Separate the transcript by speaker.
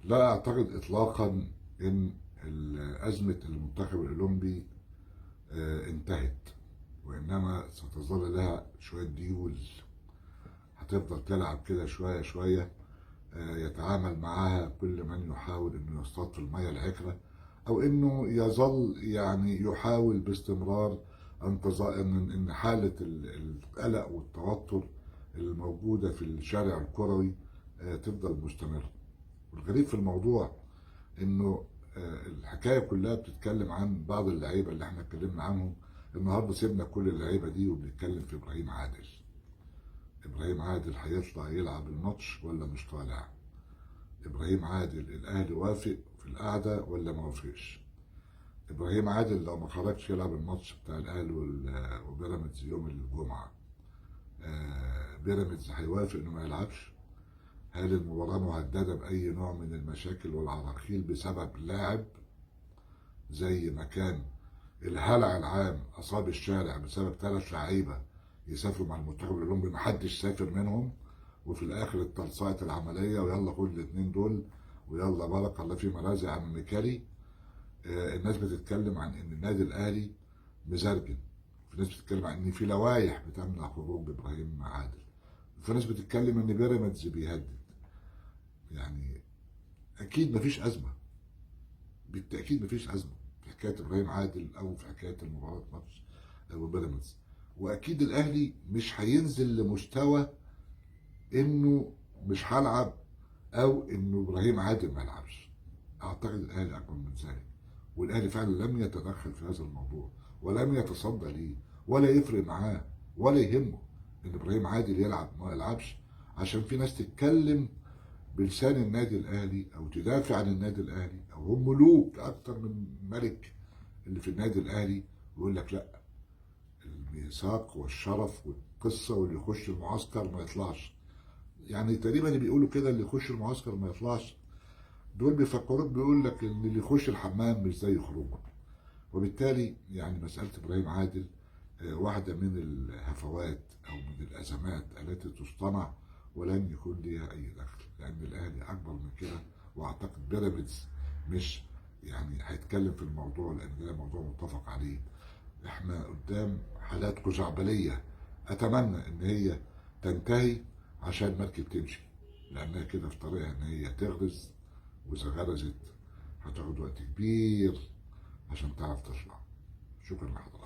Speaker 1: لا أعتقد إطلاقا إن أزمة المنتخب الأولمبي انتهت، وإنما ستظل لها شوية ديول هتفضل تلعب كده شوية شوية. يتعامل معها كل من يحاول إنه يصطاد في المياه العكرة، أو إنه يظل يعني يحاول باستمرار إن حالة القلق والتوتر الموجودة في الشارع الكروي تفضل مستمرة. والغريب في الموضوع انه الحكايه كلها بتتكلم عن بعض اللعيبه اللي احنا اتكلمنا عنهم. النهارده سيبنا كل اللعيبه دي وبنتكلم في ابراهيم عادل. ابراهيم عادل هيطلع يلعب الماتش ولا مش طالع؟ ابراهيم عادل الاهلي وافق في القعده ولا ما وافقش؟ ابراهيم عادل لو ما خرجش يلعب الماتش بتاع الاهلي وبيراميدز يوم الجمعه، بيراميدز هيوافق انه ما يلعبش؟ هل المباراة مهددة بأي نوع من المشاكل والعراقيل بسبب لاعب، زي ما كان الهلع العام أصاب الشارع بسبب 3 لعيبة يسافروا مع المنتخب الأولمبي محدش سافر منهم، وفي الآخر اتلصقت العملية ويلا خد الاتنين دول ويلا بارك الله في مرازي عم ميكالي. الناس بتتكلم عن إن النادي الأهلي مزرجن، في ناس بتتكلم عن إن في لوائح بتمنع خروج إبراهيم عادل، في ناس بتتكلم إن بيراميدز بيهدد. يعني اكيد مفيش ازمه، بالتاكيد مفيش ازمه في حكايه ابراهيم عادل او في حكايه المباراه ماتش وبيراميدز. واكيد الاهلي مش هينزل لمستوى انه مش هلعب او انه ابراهيم عادل ما يلعبش. اعتقد الاهلي اكبر من ذلك، والاهلي فعلا لم يتدخل في هذا الموضوع ولم يتصدى ليه ولا يفرق معاه ولا يهمه ان ابراهيم عادل يلعب ما يلعبش، عشان في ناس تتكلم بلسان النادي الاهلي او تدافع عن النادي الاهلي، او هم ملوك اكتر من ملك اللي في النادي الاهلي، ويقول لك لا، الميثاق والشرف والقصه واللي يخش المعسكر ما يطلعش. يعني تقريبا اللي بيقولوا كده اللي يخش المعسكر ما يطلعش، دول بيفكروك بيقول لك ان اللي يخش الحمام مش زي خروجه. وبالتالي يعني مساله ابراهيم عادل واحده من الهفوات او من الازمات التي تصطنع ولن يكون ليها اي دخل، لان الاهلي اكبر من كده. واعتقد بيراميدز مش يعني هيتكلم في الموضوع لان ده موضوع متفق عليه. احنا قدام حالات خزعبليه، اتمنى ان هي تنتهي عشان المركب تمشي، لانها كده في طريقها ان هي تغرز، واذا غرزت هتاخد وقت كبير عشان تعرف تطلع. شكرا لحضرتك.